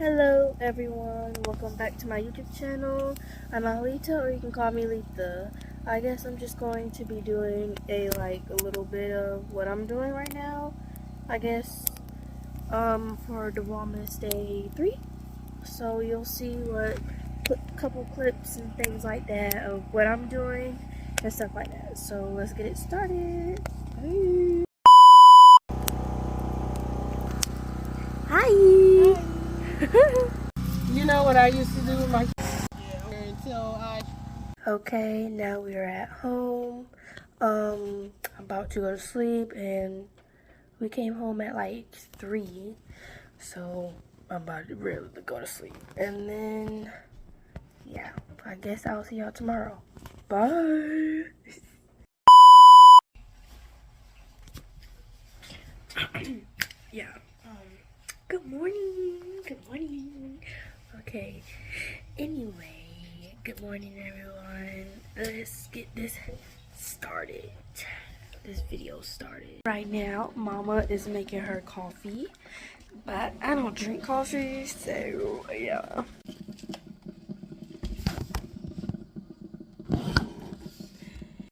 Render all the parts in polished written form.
Hello everyone, welcome back to my YouTube channel. I'm Alita, or you can call me Letha. I guess I'm just going to be doing a little bit of what I'm doing right now. I guess for the vlogmas day 3. So you'll see what couple clips and things like that of what I'm doing and stuff like that. So let's get it started. Hey. Hi. You know what I used to do with my Okay, now we are at home. About to go to sleep, and we came home at like 3. So I'm about to really go to sleep. And then yeah, I guess I'll see y'all tomorrow. Bye. Yeah. Good morning. Good morning. Okay. Anyway, good morning, everyone. Let's get this started. This video started. Right now, Mama is making her coffee, but I don't drink coffee, so yeah.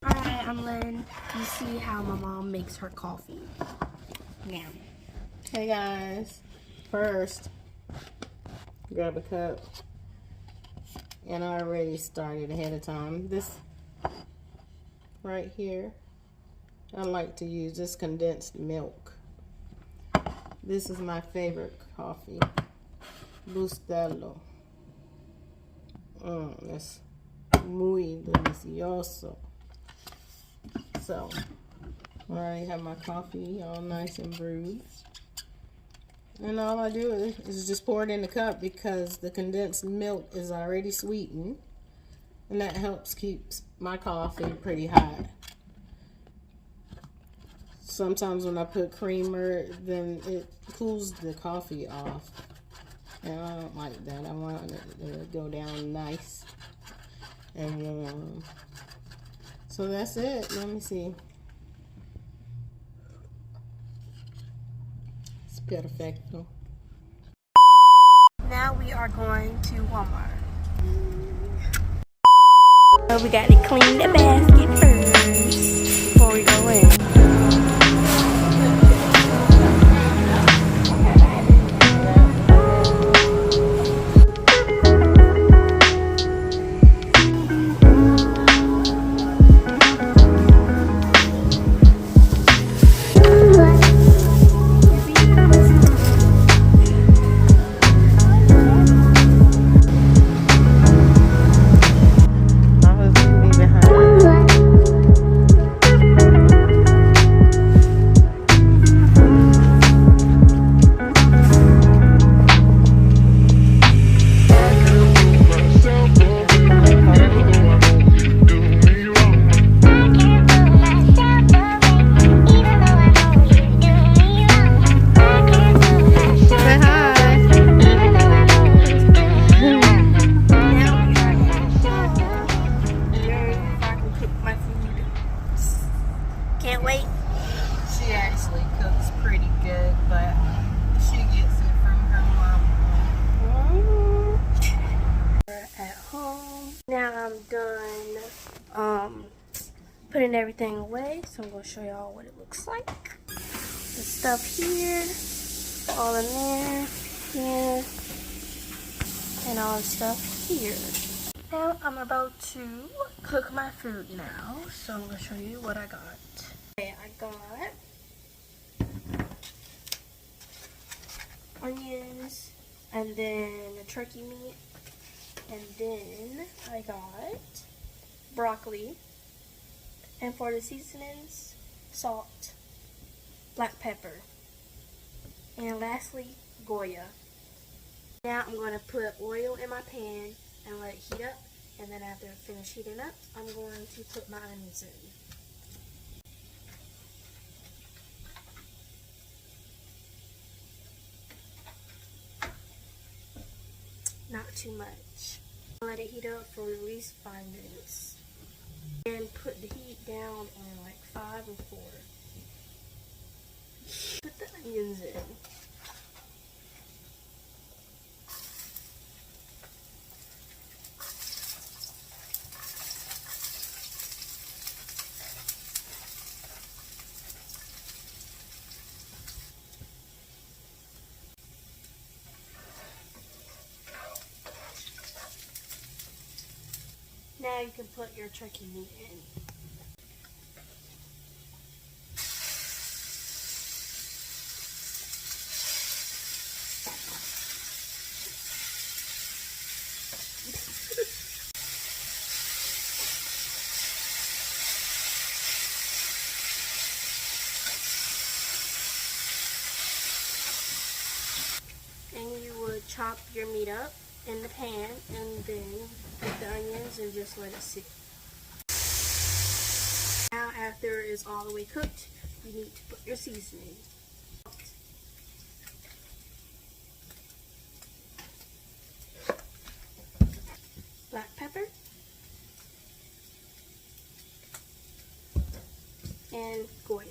Alright, I'm letting you see how my mom makes her coffee. Now. Hey guys, first grab a cup, and I already started ahead of time. This right here, I like to use this condensed milk. This is my favorite coffee, Bustelo. It's muy delicioso. So I already have my coffee all nice and brewed. And all I do is just pour it in the cup because the condensed milk is already sweetened. And that helps keep my coffee pretty hot. Sometimes when I put creamer, then it cools the coffee off. And I don't like that. I want it to go down nice and warm. So that's it. Let me see. It's perfecto. Now we are going to Walmart. So we got to clean the basket first before we go in. Can't wait. She actually cooks pretty good, but she gets it from her mom. We're at home. Now I'm done putting everything away, so I'm going to show y'all what it looks like. The stuff here, all in there, here, and all the stuff here. Now I'm about to cook my food now, so I'm going to show you what I got. Okay, I got onions, and then the turkey meat, and then I got broccoli, and for the seasonings, salt, black pepper, and lastly, Goya. Now I'm going to put oil in my pan and let it heat up, and then after it finishes heating up, I'm going to put my onions in. Not too much. Let it heat up for at least 5 minutes. And put the heat down on like 5 or 4. Put the onions in. Now you can put your turkey meat in. And you would chop your meat up in the pan and then put the onions and just let it sit. Now after it's all the way cooked, you need to put your seasoning. Black pepper. And Goya.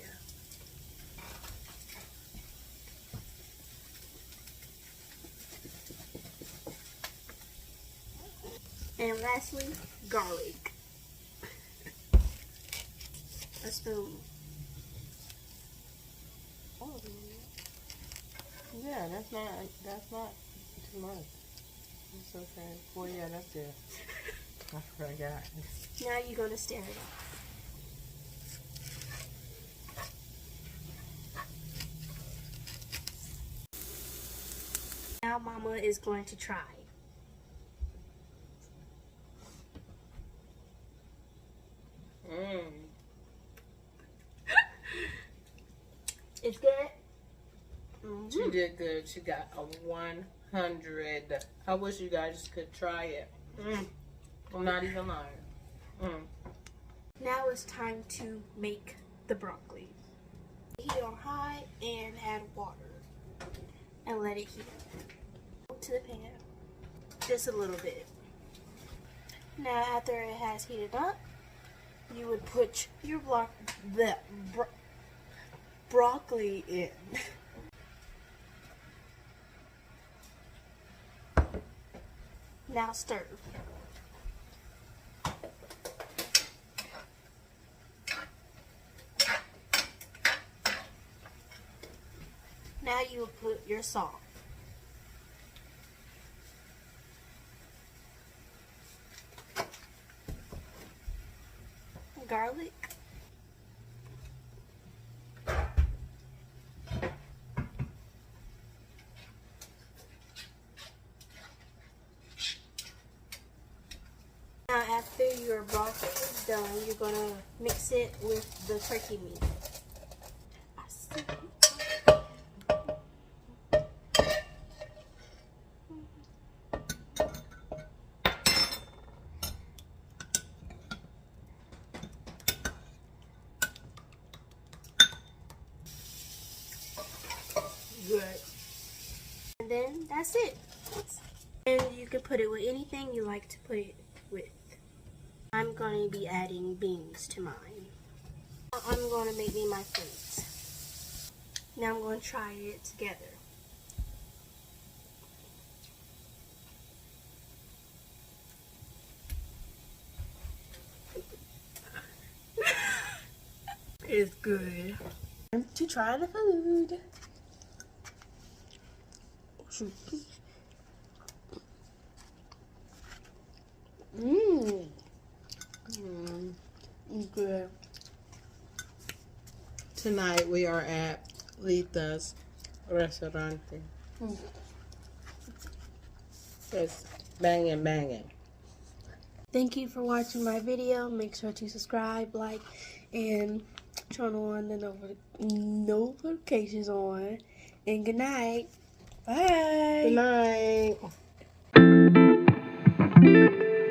And lastly, garlic. A spoon. Oh, yeah, that's not too much. It's okay. Well, yeah, that's it. I forgot. Now you're going to stir it up. Now Mama is going to try. It's good? Mm-hmm. She did good. She got a 100. I wish you guys could try it. I'm not even lying. Now it's time to make the broccoli. Heat on high and add water and let it heat up to the pan just a little bit. Now after it has heated up, you would put your broccoli in. Now stir. Now you will put your salt. Garlic. Now after your broccoli is done, you're going to mix it with the turkey meat. Good. And then that's it. And you can put it with anything you like to put it with. I'm going to be adding beans to mine. I'm going to make me my fruits. Now I'm going to try it together. It's good. Time to try the food. Good. Tonight we are at Lita's Restaurante. It's banging. Thank you for watching my video. Make sure to subscribe, like, and turn on the notifications on. And good night. Bye. Good night.